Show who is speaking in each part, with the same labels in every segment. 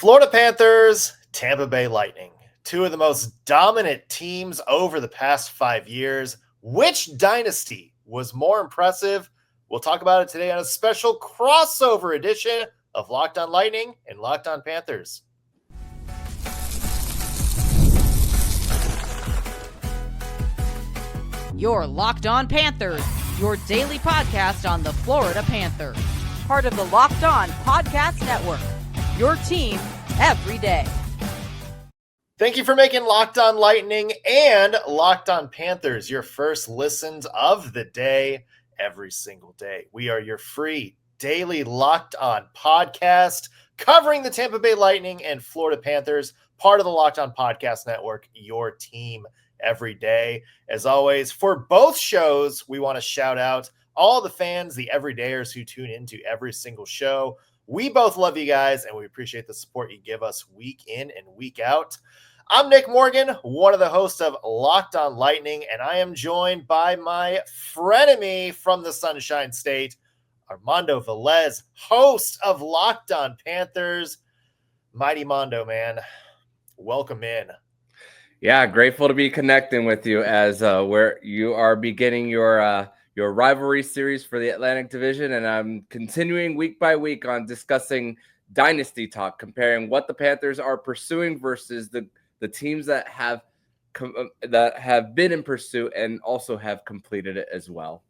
Speaker 1: Florida Panthers, Tampa Bay Lightning, two of the most dominant teams over the past 5 years. Which dynasty was more impressive? We'll talk about it today on a special crossover edition of Locked On Lightning and Locked On Panthers.
Speaker 2: You're Locked On Panthers, your daily podcast on the Florida Panthers. Part of the Locked On Podcast Network, your team every day.
Speaker 1: Thank you for making Locked On Lightning and Locked On Panthers your first listens of the day every single day. We are your free daily Locked On podcast covering the Tampa Bay Lightning and Florida Panthers, part of the Locked On Podcast Network, your team every day. As always, for both shows, we want to shout out all the fans, the everydayers who tune into every single show. We both love you guys, and we appreciate the support you give us week in and week out. I'm Nick Morgan, one of the hosts of Locked On Lightning, and I am joined by my frenemy from the Sunshine State, Armando Velez, host of Locked On Panthers. Mighty Mondo, man. Welcome in.
Speaker 3: Yeah, grateful to be connecting with you as where you are beginning your rivalry series for the Atlantic Division, and I'm continuing week by week on discussing dynasty talk, comparing what the Panthers are pursuing versus the teams that have been in pursuit and also have completed it as well.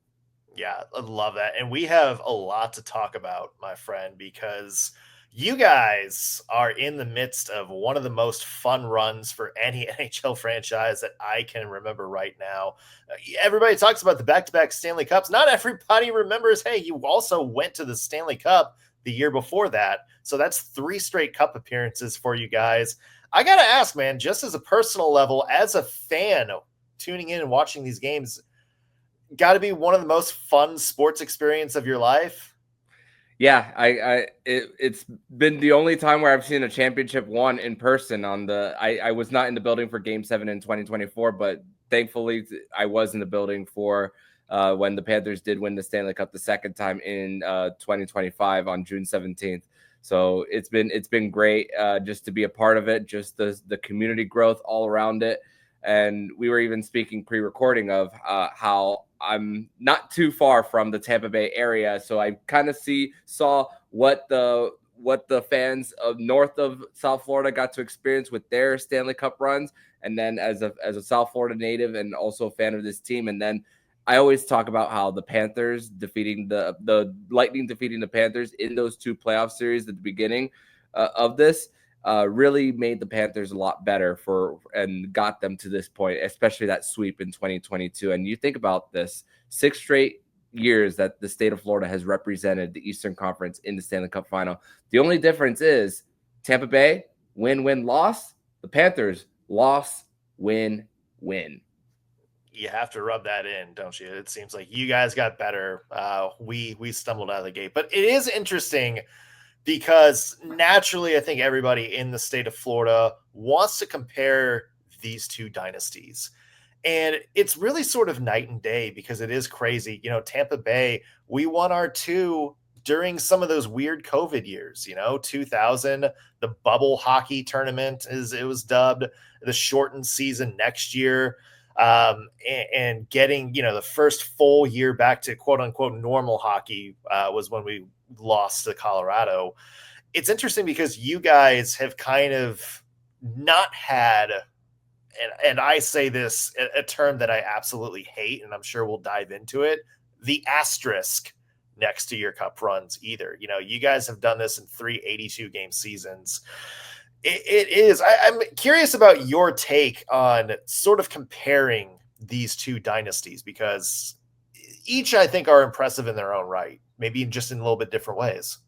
Speaker 1: Yeah, I love that. And we have a lot to talk about, my friend, because you guys are in the midst of one of the most fun runs for any NHL franchise that I can remember right now. Everybody talks about the back-to-back Stanley Cups. Not everybody remembers, hey, you also went to the Stanley Cup the year before that. So that's 3 straight Cup appearances for you guys. I got to ask, man, just as a personal level, as a fan tuning in and watching these games, got to be one of the most fun sports experience of your life.
Speaker 3: Yeah, it's been the only time where I've seen a championship won in person I was not in the building for Game 7 in 2024, but thankfully I was in the building for when the Panthers did win the Stanley Cup the second time in 2025 on June 17th. So it's been great just to be a part of it, just the community growth all around it. And we were even speaking pre-recording of how I'm not too far from the Tampa Bay area, so I kind of saw what the fans of north of South Florida got to experience with their Stanley Cup runs, and then as a South Florida native and also a fan of this team. And then I always talk about how the Panthers defeating the Lightning defeating the Panthers in those 2 playoff series at the beginning of this. Really made the Panthers a lot better and got them to this point, especially that sweep in 2022. And you think about this, 6 straight years that the state of Florida has represented the Eastern Conference in the Stanley Cup final. The only difference is Tampa Bay, win, loss. The Panthers, loss, win.
Speaker 1: You have to rub that in, don't you? It seems like you guys got better. We stumbled out of the gate. But it is interesting because naturally, I think everybody in the state of Florida wants to compare these 2 dynasties. And it's really sort of night and day because it is crazy. You know, Tampa Bay, we won our 2 during some of those weird COVID years, 2000, the bubble hockey tournament, as it was dubbed, the shortened season next year, and getting, the first full year back to quote unquote normal hockey was when we lost to Colorado. It's interesting because you guys have kind of not had, and I say this, a term that I absolutely hate, and I'm sure we'll dive into it, the asterisk next to your cup runs either. You guys have done this in 3 82-game seasons. It is. I'm curious about your take on sort of comparing these 2 dynasties, because each, I think, are impressive in their own right, maybe just in a little bit different ways.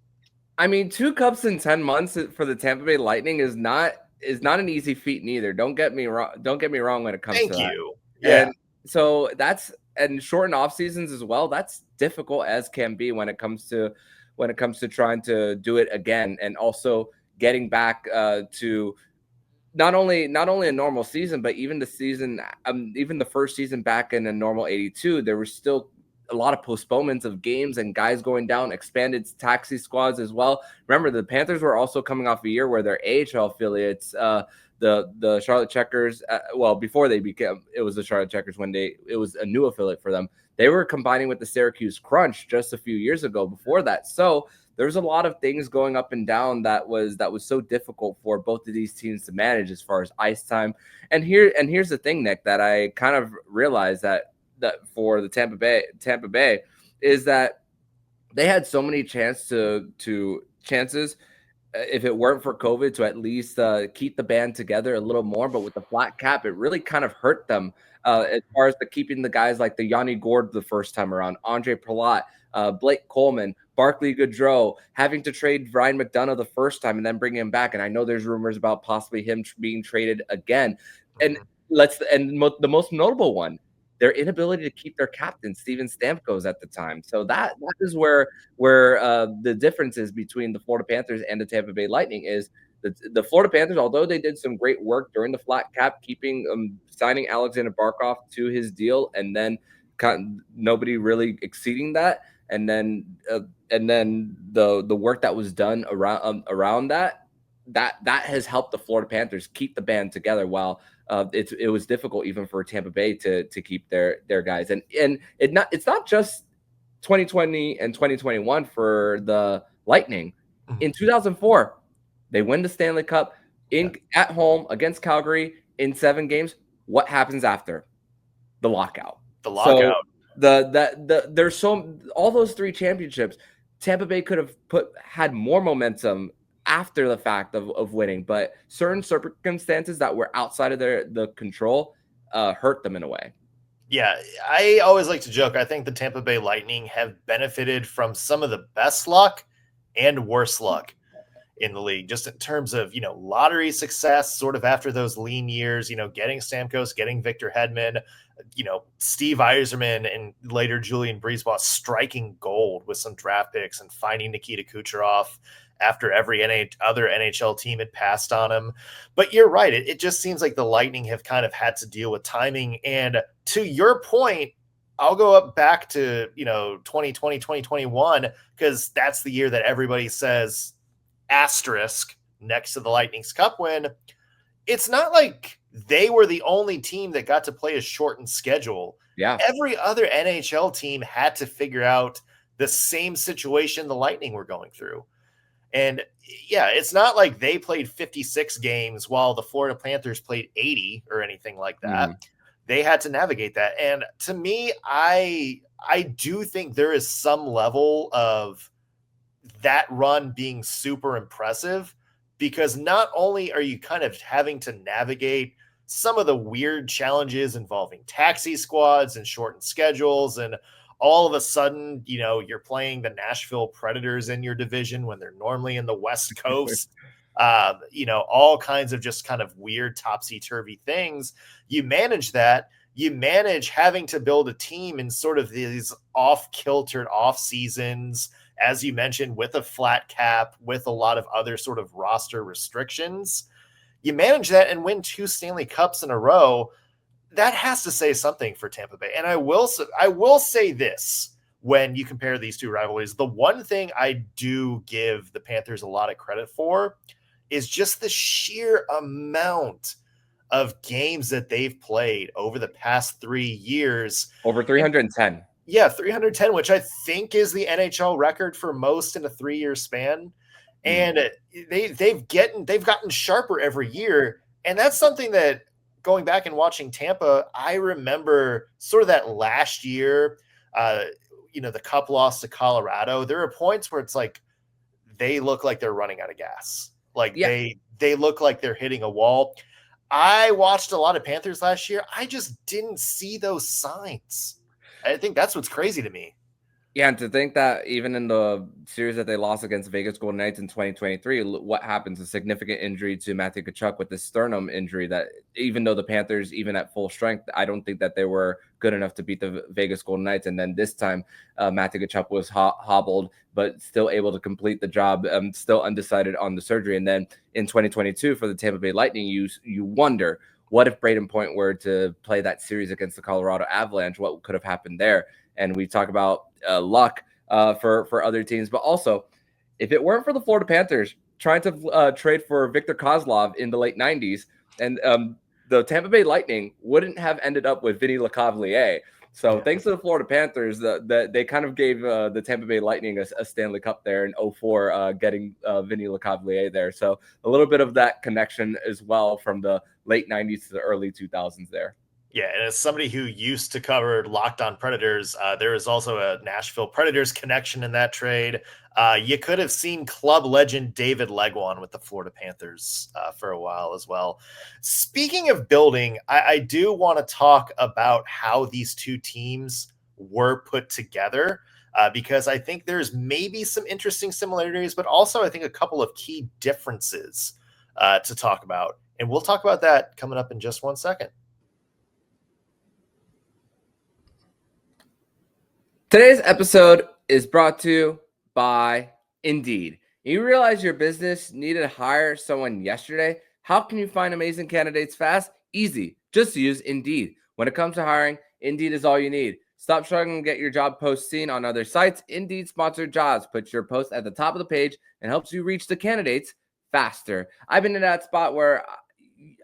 Speaker 3: I mean, 2 cups in 10 months for the Tampa Bay Lightning is not an easy feat neither. Don't get me wrong when it comes to that.
Speaker 1: Thank you. Yeah.
Speaker 3: And so and shortened off seasons as well. That's difficult as can be when it comes to trying to do it again, and also getting back to not only a normal season, but even the season, even the first season back in a normal 82, there was still a lot of postponements of games and guys going down, expanded taxi squads as well. Remember, the Panthers were also coming off a year where their AHL affiliates, the Charlotte Checkers, before they became, it was the Charlotte Checkers when it was a new affiliate for them. They were combining with the Syracuse Crunch just a few years ago before that. So there's a lot of things going up and down that was so difficult for both of these teams to manage as far as ice time. And here's the thing, Nick, that I kind of realized that for the Tampa Bay is that they had so many chances if it weren't for COVID to at least keep the band together a little more. But with the flat cap, it really kind of hurt them as far as keeping the guys like the Yanni Gourde the first time around, Andre Palat, Blake Coleman, Barclay Goodrow, having to trade Ryan McDonough the first time and then bring him back. And I know there's rumors about possibly him being traded again. And the most notable one, their inability to keep their captain, Steven Stamkos, at the time. So that is where the difference is between the Florida Panthers and the Tampa Bay Lightning is the Florida Panthers, although they did some great work during the flat cap, signing Alexander Barkov to his deal, and then nobody really exceeding that, and then the work that was done around that has helped the Florida Panthers keep the band together while it was difficult even for Tampa Bay to keep their guys. And it's not just 2020 and 2021 for the Lightning. In 2004, they win the Stanley Cup at home against Calgary in 7 games. What happens after? The lockout. So there's all those 3 championships. Tampa Bay could have had more momentum after the fact of winning, but certain circumstances that were outside of the control hurt them in a way.
Speaker 1: Yeah, I always like to joke. I think the Tampa Bay Lightning have benefited from some of the best luck and worst luck in the league, just in terms of, lottery success, sort of after those lean years, getting Stamkos, getting Victor Hedman, Steve Yzerman, and later Julian Breezeball striking gold with some draft picks and finding Nikita Kucherov after every other NHL team had passed on him. But you're right. It just seems like the Lightning have kind of had to deal with timing. And to your point, I'll go up back to, 2020, 2021, because that's the year that everybody says asterisk next to the Lightning's cup win. It's not like they were the only team that got to play a shortened schedule.
Speaker 3: Yeah.
Speaker 1: Every other NHL team had to figure out the same situation the Lightning were going through. And yeah, it's not like they played 56 games while the Florida Panthers played 80 or anything like that. They had to navigate that. And to me, I do think there is some level of that run being super impressive, because not only are you kind of having to navigate some of the weird challenges involving taxi squads and shortened schedules, and all of a sudden, you're playing the Nashville Predators in your division when they're normally in the West Coast, all kinds of just kind of weird topsy-turvy things. You manage that. You manage having to build a team in sort of these off-kiltered off seasons, as you mentioned, with a flat cap, with a lot of other sort of roster restrictions. You manage that and win 2 Stanley Cups in a row. That has to say something for Tampa Bay. And I will say this, when you compare these 2 rivalries, the one thing I do give the Panthers a lot of credit for is just the sheer amount of games that they've played over the past 3 years.
Speaker 3: Over 310.
Speaker 1: Yeah, 310, which I think is the NHL record for most in a 3-year span. And they've gotten sharper every year. And that's something that, going back and watching Tampa, I remember sort of that last year, the cup loss to Colorado. There are points where it's like they look like they're running out of gas. They look like they're hitting a wall. I watched a lot of Panthers last year. I just didn't see those signs. I think that's what's crazy to me.
Speaker 3: Yeah, and to think that even in the series that they lost against Vegas Golden Knights in 2023, what happens? A significant injury to Matthew Tkachuk with the sternum injury that, even though the Panthers, even at full strength, I don't think that they were good enough to beat the Vegas Golden Knights. And then this time, Matthew Tkachuk was hobbled, but still able to complete the job, still undecided on the surgery. And then in 2022 for the Tampa Bay Lightning, you wonder, what if Braden Point were to play that series against the Colorado Avalanche? What could have happened there? and we talk about luck for other teams. But also, if it weren't for the Florida Panthers trying to trade for Victor Kozlov in the late 90s, and the Tampa Bay Lightning wouldn't have ended up with Vinny Lecavalier. So thanks to the Florida Panthers, they kind of gave the Tampa Bay Lightning a Stanley Cup there in 2004, getting Vinny Lecavalier there. So a little bit of that connection as well from the late 90s to the early 2000s there.
Speaker 1: Yeah, and as somebody who used to cover Locked On Predators, there is also a Nashville Predators connection in that trade. You could have seen club legend David Legwand with the Florida Panthers for a while as well. Speaking of building, I do want to talk about how these two teams were put together because I think there's maybe some interesting similarities, but also I think a couple of key differences to talk about. And we'll talk about that coming up in just 1 second.
Speaker 3: Today's episode is brought to you by Indeed. You realize your business needed to hire someone yesterday? How can you find amazing candidates fast? Easy. Just use Indeed. When it comes to hiring, Indeed is all you need. Stop struggling to get your job post seen on other sites. Indeed sponsored jobs puts your post at the top of the page and helps you reach the candidates faster. I've been in that spot where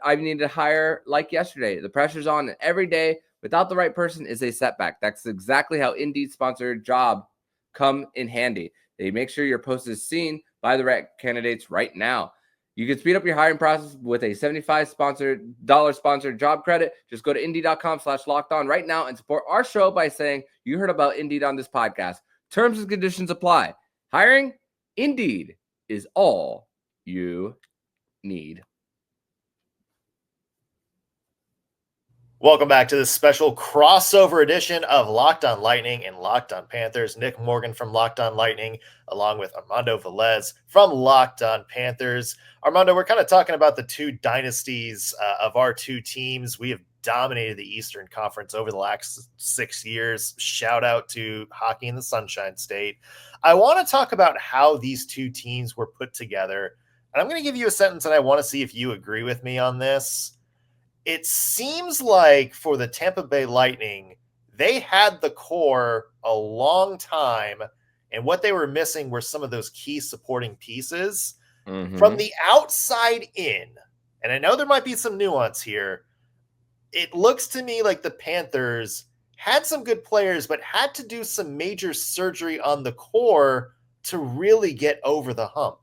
Speaker 3: I needed to hire like yesterday. The pressure's on, and every day without the right person is a setback. That's exactly how Indeed sponsored job come in handy. They make sure your post is seen by the right candidates right now. You can speed up your hiring process with a $75 sponsored job credit. Just go to Indeed.com/lockedon right now and support our show by saying you heard about Indeed on this podcast. Terms and conditions apply. Hiring? Indeed is all you need.
Speaker 1: Welcome back to this special crossover edition of Locked On Lightning and Locked On Panthers. Nick Morgan from Locked On Lightning, along with Armando Velez from Locked On Panthers. Armando, we're kind of talking about the two dynasties of our two teams. We have dominated the Eastern Conference over the last 6 years. Shout out to Hockey in the Sunshine State. I want to talk about how these two teams were put together. And I'm going to give you a sentence, and I want to see if you agree with me on this. It seems like for the Tampa Bay Lightning, they had the core a long time, and what they were missing were some of those key supporting pieces. From the outside in, and I know there might be some nuance here, it looks to me like the Panthers had some good players, but had to do some major surgery on the core to really get over the hump.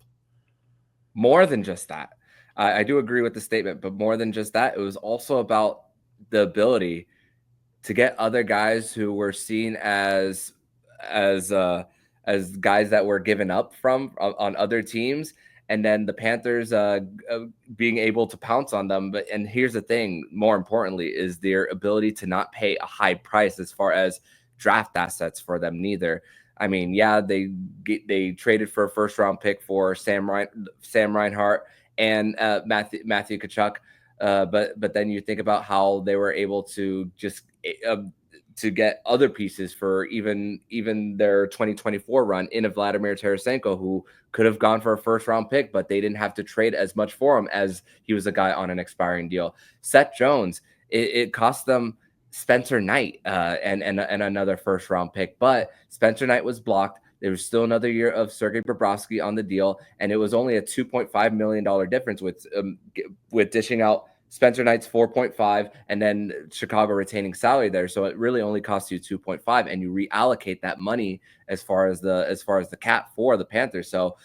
Speaker 3: More than just that. I do agree with the statement, but more than just that, it was also about the ability to get other guys who were seen as guys that were given up from on other teams, and then the Panthers being able to pounce on them. And here's the thing, more importantly, is their ability to not pay a high price as far as draft assets for them neither. I mean, yeah, they traded for a first round pick for Sam Reinhart and Matthew Tkachuk, but then you think about how they were able to just to get other pieces for even their 2024 run in a Vladimir Tarasenko, who could have gone for a first round pick, but they didn't have to trade as much for him as he was a guy on an expiring deal. Seth Jones, it cost them Spencer Knight and another first round pick, but Spencer Knight was blocked. There was still another year of Sergei Bobrovsky on the deal, and it was only a $2.5 million difference with dishing out Spencer Knight's 4.5 and then Chicago retaining salary there. So it really only costs you 2.5, and you reallocate that money as far as the cap for the Panthers. So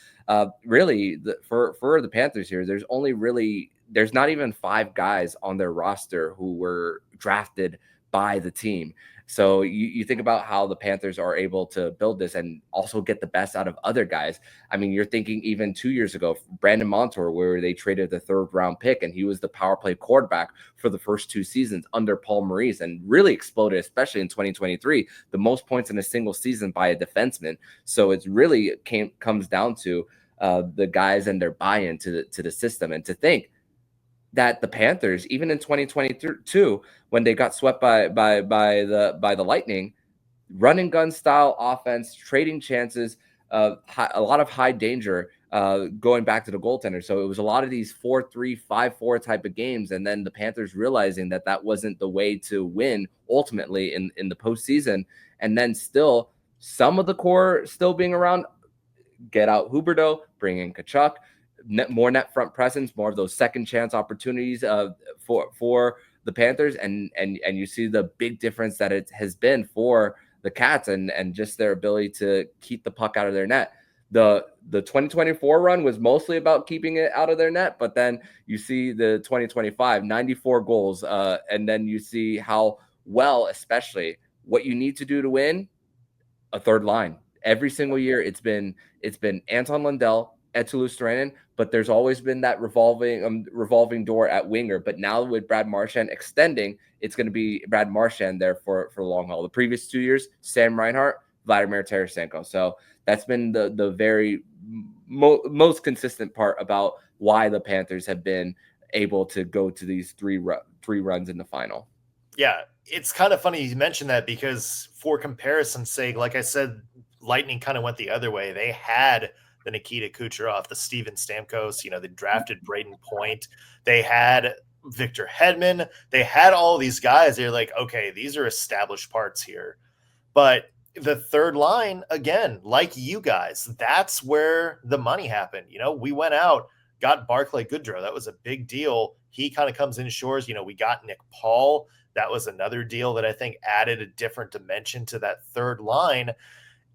Speaker 3: really, for the Panthers here, there's not even 5 guys on their roster who were drafted by the team. So you think about how the Panthers are able to build this and also get the best out of other guys. I mean, you're thinking even 2 years ago, Brandon Montour, where they traded the 3rd round pick, and he was the power play quarterback for the first 2 seasons under Paul Maurice, and really exploded, especially in 2023, the most points in a single season by a defenseman. So it's really comes down to the guys and their buy-in to the system. And to think that the Panthers, even in 2022, when they got swept by the Lightning, run and gun style offense, trading chances, a lot of high danger, going back to the goaltender. So it was a lot of these 4-3, 5-4 type of games. And then the Panthers realizing that wasn't the way to win ultimately in the postseason. And then still some of the core still being around, get out Huberdeau, bring in Kachuk, more net front presence, more of those second chance opportunities for the Panthers. And you see the big difference that it has been for the Cats and just their ability to keep the puck out of their net. The 2024 run was mostly about keeping it out of their net, but then you see the 2025 94 goals, and then you see how well, especially what you need to do to win, a third line. Every single year, it's been Anton Lundell, Eetu Luostarinen, but there's always been that revolving door at winger. But now with Brad Marchand extending, it's going to be Brad Marchand there for the long haul. The previous 2 years, Sam Reinhart, Vladimir Tarasenko. So that's been the very most consistent part about why the Panthers have been able to go to these three runs in the final.
Speaker 1: Yeah, it's kind of funny you mentioned that because for comparison's sake, like I said, Lightning kind of went the other way. They had the Nikita Kucherov, the Steven Stamkos, they drafted Braden Point. They had Victor Hedman. They had all these guys. They're like, okay, these are established parts here. But the third line, again, like you guys, that's where the money happened. We went out, got Barclay Goodrow. That was a big deal. He kind of comes in shores. We got Nick Paul. That was another deal that I think added a different dimension to that third line.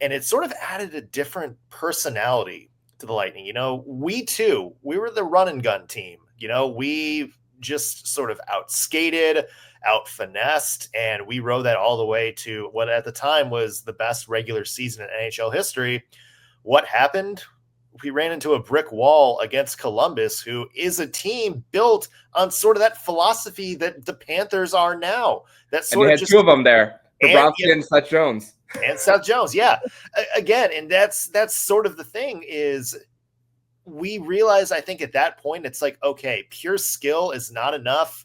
Speaker 1: And it sort of added a different personality to the Lightning. We were the run and gun team. We just sort of outskated, out-finessed, and we rode that all the way to what at the time was the best regular season in NHL history. What happened? We ran into a brick wall against Columbus, who is a team built on sort of that philosophy that the Panthers are now. That sort
Speaker 3: and
Speaker 1: of just
Speaker 3: two of them there, Bobrovsky and Seth Jones.
Speaker 1: And Seth Jones, yeah. Again, and that's sort of the thing is we realize, I think at that point, it's like, okay, pure skill is not enough.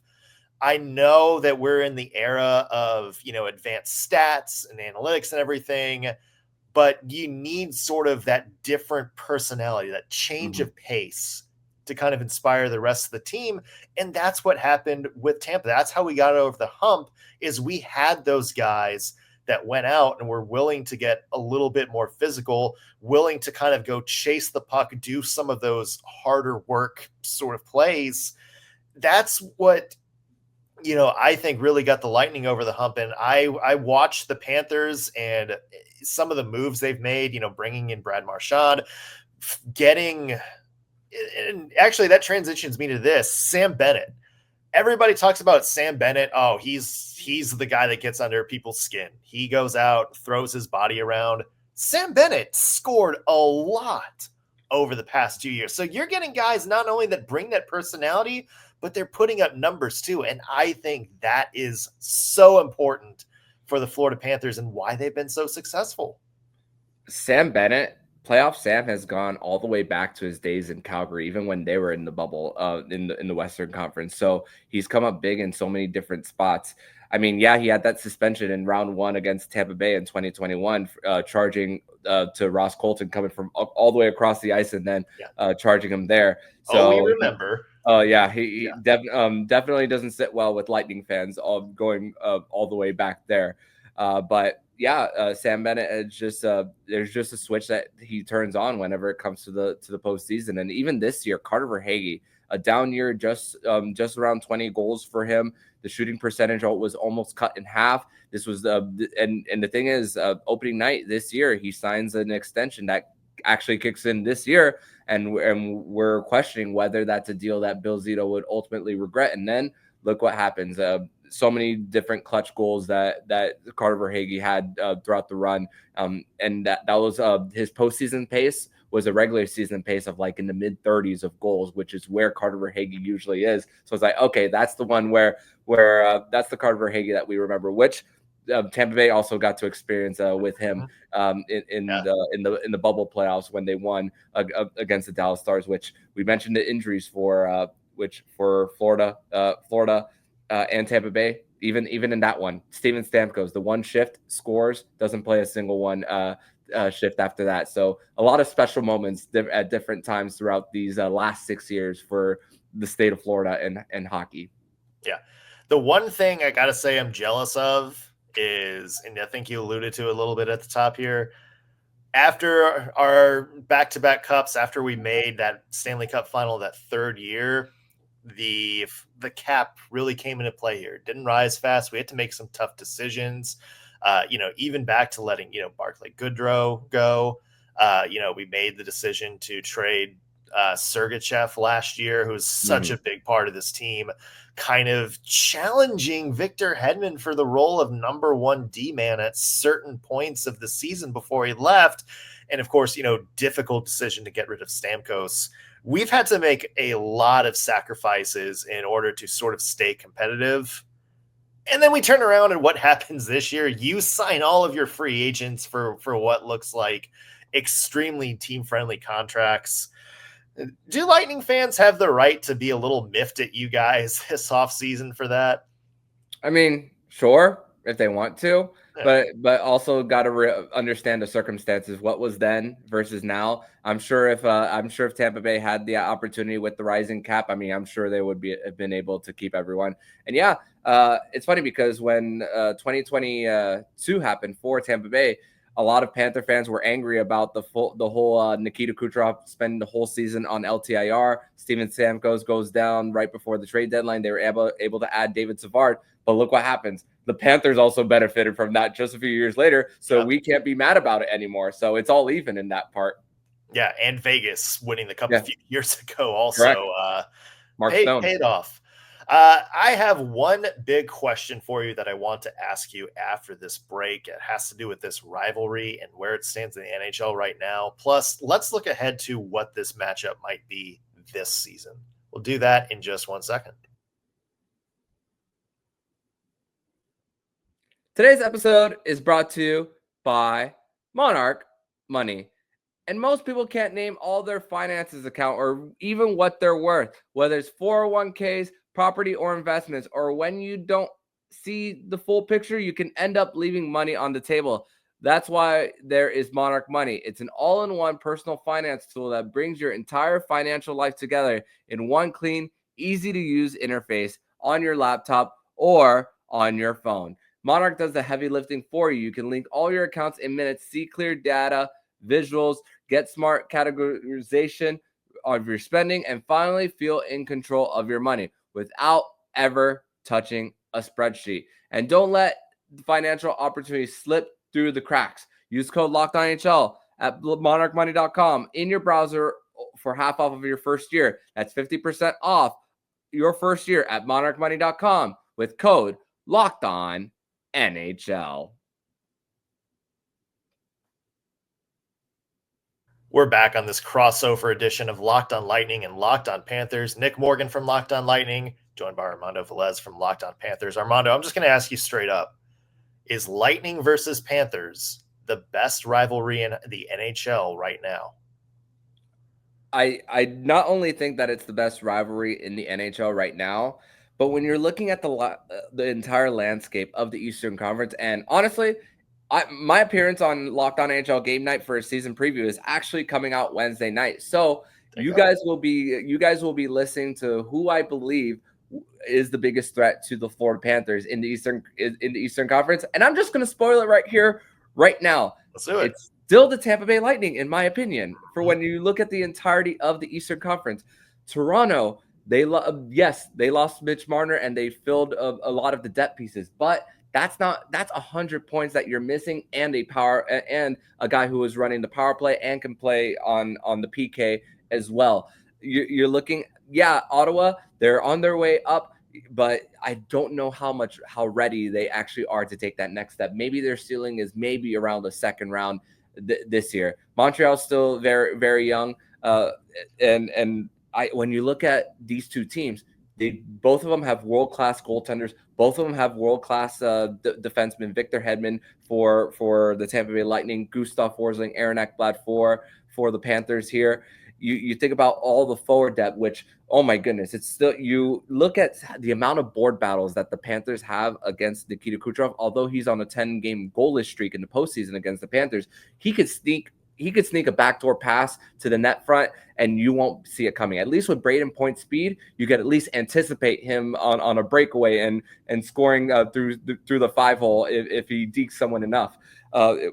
Speaker 1: I know that we're in the era of, advanced stats and analytics and everything, but you need sort of that different personality, that change of pace to kind of inspire the rest of the team. And that's what happened with Tampa. That's how we got over the hump, is we had those guys that went out and were willing to get a little bit more physical, willing to kind of go chase the puck, do some of those harder work sort of plays. That's what, I think really got the Lightning over the hump. And I watched the Panthers and some of the moves they've made, bringing in Brad Marchand, and actually that transitions me to this, Sam Bennett. Everybody talks about Sam Bennett. Oh, he's the guy that gets under people's skin. He goes out, throws his body around. Sam Bennett scored a lot over the past 2 years. So you're getting guys not only that bring that personality, but they're putting up numbers too. And I think that is so important for the Florida Panthers and why they've been so successful.
Speaker 3: Sam Bennett, playoff Sam, has gone all the way back to his days in Calgary, even when they were in the bubble in the Western Conference. So he's come up big in so many different spots. I mean, yeah, he had that suspension in round one against Tampa Bay in 2021, charging to Ross Colton coming from all the way across the ice and then charging him there. So
Speaker 1: we remember.
Speaker 3: Yeah, he definitely doesn't sit well with Lightning fans going all the way back there. But yeah, Sam Bennett is just there's just a switch that he turns on whenever it comes to the postseason. And even this year, Carter Verhaeghe, a down year, just around 20 goals for him. The shooting percentage was almost cut in half. This was and the thing is, opening night this year, he signs an extension that actually kicks in this year, and we're questioning whether that's a deal that Bill Zito would ultimately regret. And then look what happens. So many different clutch goals that Carter Verhaeghe had throughout the run, and that was his postseason pace was a regular season pace of like in the mid 30s of goals, which is where Carter Verhaeghe usually is. So it's like, okay, that's the one where that's the Carter Verhaeghe that we remember, which Tampa Bay also got to experience with him in the bubble playoffs when they won against the Dallas Stars, which we mentioned the injuries for Florida and Tampa Bay. Even in that one, Steven Stamkos, the one shift, scores, doesn't play a single one shift after that. So a lot of special moments at different times throughout these last 6 years for the state of Florida and hockey.
Speaker 1: Yeah. The one thing I got to say I'm jealous of is, and I think you alluded to a little bit at the top here, after our back-to-back cups, after we made that Stanley Cup final that third year, the cap really came into play here. It didn't rise fast. We had to make some tough decisions. Even back to letting, Barclay Goodrow go. We made the decision to trade Sergachev last year, who's such a big part of this team, kind of challenging Victor Hedman for the role of number one D-man at certain points of the season before he left. And of course, difficult decision to get rid of Stamkos. We've had to make a lot of sacrifices in order to sort of stay competitive. And then we turn around and what happens this year? You sign all of your free agents for what looks like extremely team-friendly contracts. Do Lightning fans have the right to be a little miffed at you guys this offseason for that?
Speaker 3: I mean, sure, if they want to, but also got to understand the circumstances. What was then versus now. I'm sure if Tampa Bay had the opportunity with the rising cap, I mean, I'm sure they would have been able to keep everyone. And yeah, it's funny because when 2022 happened for Tampa Bay, a lot of Panther fans were angry about the whole Nikita Kucherov spending the whole season on LTIR. Steven Stamkos goes down right before the trade deadline. They were able to add David Savard, but look what happens. The Panthers also benefited from that just a few years later, so we can't be mad about it anymore. So it's all even in that part.
Speaker 1: Yeah, and Vegas winning the cup a few years ago also paid off. I have one big question for you that I want to ask you after this break. It has to do with this rivalry and where it stands in the NHL right now. Plus, let's look ahead to what this matchup might be this season. We'll do that in just 1 second.
Speaker 3: Today's episode is brought to you by Monarch Money. And most people can't name all their finances account or even what they're worth, whether it's 401ks, property or investments, or when you don't see the full picture, you can end up leaving money on the table. That's why there is Monarch Money. It's an all-in-one personal finance tool that brings your entire financial life together in one clean, easy-to-use interface on your laptop or on your phone. Monarch does the heavy lifting for you. You can link all your accounts in minutes, see clear data, visuals, get smart categorization of your spending, and finally feel in control of your money without ever touching a spreadsheet. And don't let financial opportunities slip through the cracks. Use code LOCKEDONNHL at monarchmoney.com in your browser for half off of your first year. That's 50% off your first year at monarchmoney.com with code LOCKEDONNHL.
Speaker 1: We're back on this crossover edition of Locked on Lightning and Locked on Panthers. Nick Morgan from Locked on Lightning, joined by Armando Velez from Locked on Panthers. Armando, I'm just going to ask you straight up. Is Lightning versus Panthers the best rivalry in the NHL right now?
Speaker 3: I not only think that it's the best rivalry in the NHL right now, but when you're looking at the entire landscape of the Eastern Conference, and honestly, my appearance on Locked On NHL Game Night for a season preview is actually coming out Wednesday night. So you guys will be listening to who I believe is the biggest threat to the Florida Panthers in the Eastern Conference. And I'm just going to spoil it right here, right now.
Speaker 1: Let's do it.
Speaker 3: It's still the Tampa Bay Lightning, in my opinion. For when you look at the entirety of the Eastern Conference, Toronto, they lost Mitch Marner and they filled a lot of the depth pieces, but that's 100 points that you're missing, and a guy who is running the power play and can play on the PK as well. You're looking, Ottawa, they're on their way up, but I don't know how ready they actually are to take that next step. Maybe their ceiling is maybe around the second round this year. Montreal's still very, very young, when you look at these two teams, both of them have world-class goaltenders. Both of them have world-class defensemen. Victor Hedman for the Tampa Bay Lightning, Gustav Forsling, Aaron Ekblad for the Panthers here. You think about all the forward depth, which, oh my goodness, it's still, you look at the amount of board battles that the Panthers have against Nikita Kucherov. Although he's on a 10-game goalless streak in the postseason against the Panthers, he could sneak a backdoor pass to the net front and you won't see it coming. At least with Braden Point speed, you can at least anticipate him on a breakaway and scoring through the 5-hole if he dekes someone enough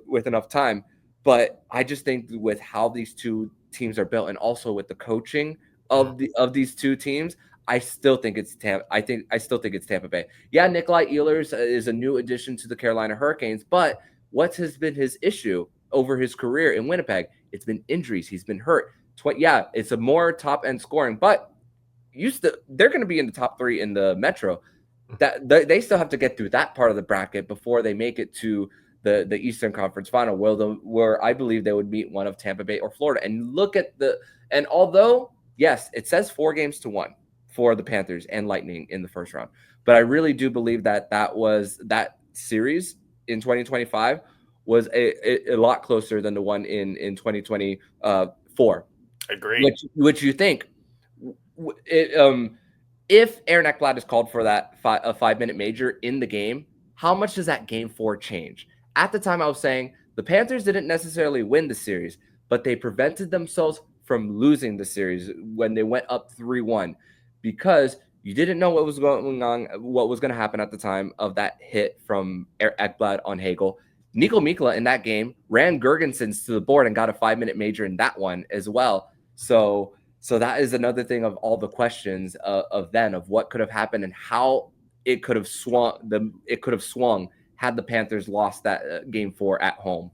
Speaker 3: with enough time. But I just think with how these two teams are built, and also with the coaching of these two teams, I still think it's Tampa. I still think it's Tampa Bay. Yeah, Nikolai Ehlers is a new addition to the Carolina Hurricanes, but what has been his issue over his career in Winnipeg? It's been injuries. He's been hurt. Yeah, it's a more top end scoring, but they're going to be in the top 3 in the Metro. That they still have to get through that part of the bracket before they make it to the Eastern Conference Final, where I believe they would meet one of Tampa Bay or Florida. And look at and although, yes, it says 4-1 for the Panthers and Lightning in the first round, but I really do believe that series in 2025 was a lot closer than the one in 2024.
Speaker 1: Agree.
Speaker 3: Which you think, if Aaron Ekblad is called for that a 5-minute major in the game, how much does that game 4 change? At the time, I was saying the Panthers didn't necessarily win the series, but they prevented themselves from losing the series when they went up 3-1, because you didn't know what was going on, what was going to happen at the time of that hit from Ekblad on Hagel. Nico Mikkola in that game ran Gergensons to the board and got a 5-minute major in that one as well. So that is another thing of all the questions of what could have happened and how it could have swung had the Panthers lost that game 4 at home.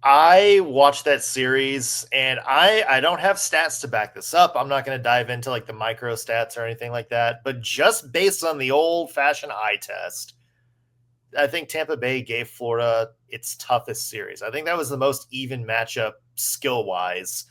Speaker 1: I watched that series, and I don't have stats to back this up. I'm not going to dive into like the micro stats or anything like that, but just based on the old-fashioned eye test, I think Tampa Bay gave Florida its toughest series. I think that was the most even matchup skill-wise,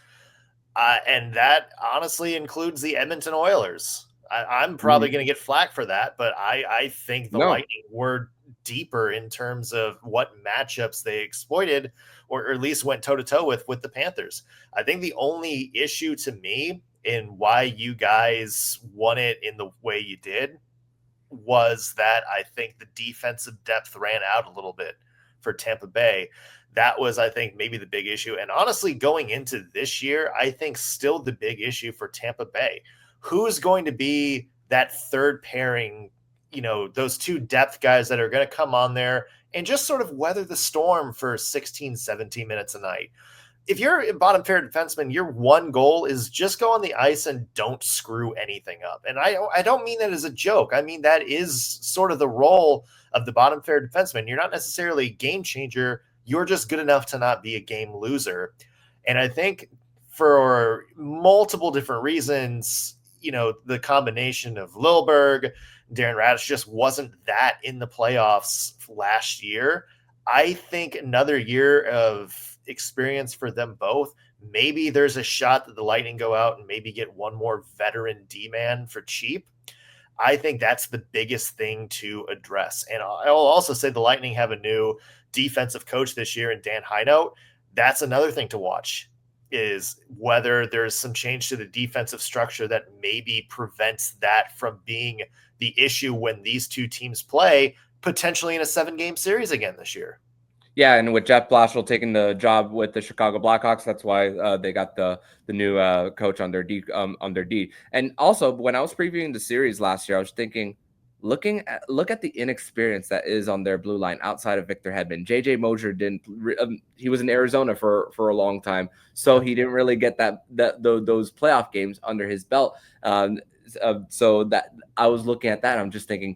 Speaker 1: and that honestly includes the Edmonton Oilers. I'm probably going to get flack for that, but I think the Lightning were deeper in terms of what matchups they exploited, or at least went toe-to-toe with the Panthers. I think the only issue to me in why you guys won it in the way you did was that I think the defensive depth ran out a little bit for Tampa Bay. That was, I think, maybe the big issue. And honestly, going into this year, I think still the big issue for Tampa Bay. Who's going to be that third pairing, those two depth guys that are going to come on there and just sort of weather the storm for 16, 17 minutes a night? If you're a bottom pair defenseman, your one goal is just go on the ice and don't screw anything up. And I don't mean that as a joke. I mean, that is sort of the role of the bottom pair defenseman. You're not necessarily a game changer. You're just good enough to not be a game loser. And I think for multiple different reasons, the combination of Lilberg, Darren Radish just wasn't that in the playoffs last year. I think another year of experience for them both. Maybe there's a shot that the Lightning go out and maybe get one more veteran D-man for cheap. I think that's the biggest thing to address. And I'll also say the Lightning have a new defensive coach this year in Dan Heinold. That's another thing to watch, is whether there's some change to the defensive structure that maybe prevents that from being the issue when these two teams play, potentially in a 7-game series again this year.
Speaker 3: Yeah, and with Jeff Blashill taking the job with the Chicago Blackhawks, that's why they got the new coach on their D. And also, when I was previewing the series last year, I was thinking, look at the inexperience that is on their blue line outside of Victor Hedman. JJ Mosier he was in Arizona for a long time, so he didn't really get those playoff games under his belt. So that I was looking at that, I'm just thinking,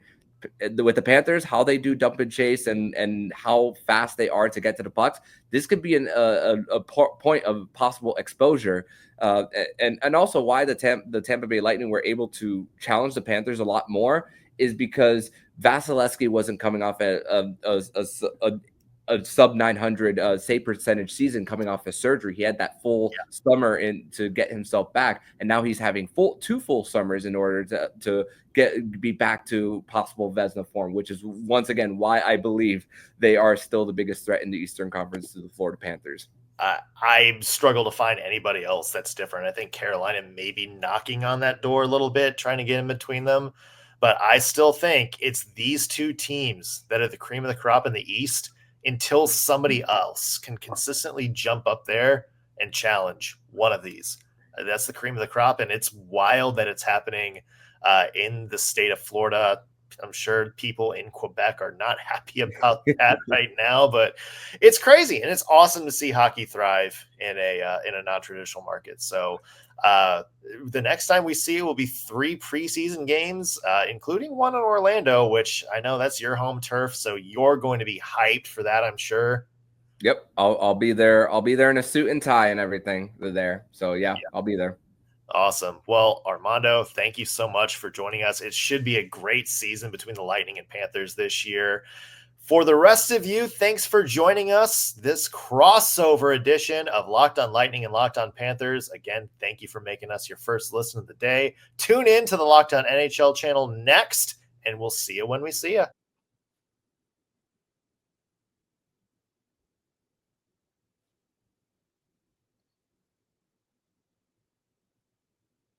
Speaker 3: with the Panthers, how they do dump and chase and how fast they are to get to the pucks, this could be a point of possible exposure. And also why the Tampa Bay Lightning were able to challenge the Panthers a lot more is because Vasilevsky wasn't coming off a sub 900 save percentage season coming off his surgery. He had that full summer to get himself back, and now he's having two full summers in order to be back to possible Vezina form, which is once again why I believe they are still the biggest threat in the Eastern Conference to the Florida Panthers.
Speaker 1: I struggle to find anybody else that's different. I think Carolina may be knocking on that door a little bit, trying to get in between them. But I still think it's these two teams that are the cream of the crop in the East until somebody else can consistently jump up there and challenge one of these. That's the cream of the crop, and it's wild that it's happening in the state of Florida. I'm sure people in Quebec are not happy about that right now, but it's crazy, and it's awesome to see hockey thrive in a non-traditional market. So the next time we see it will be 3 preseason games, including one in Orlando, which I know that's your home turf. So you're going to be hyped for that, I'm sure.
Speaker 3: Yep, I'll be there. I'll be there in a suit and tie and everything. There, so yeah, I'll be there.
Speaker 1: Awesome. Well, Armando, thank you so much for joining us. It should be a great season between the Lightning and Panthers this year. For the rest of you, thanks for joining us this crossover edition of Locked on Lightning and Locked on Panthers. Again, thank you for making us your first listen of the day. Tune in to the Locked on NHL channel next, and we'll see you when we see you.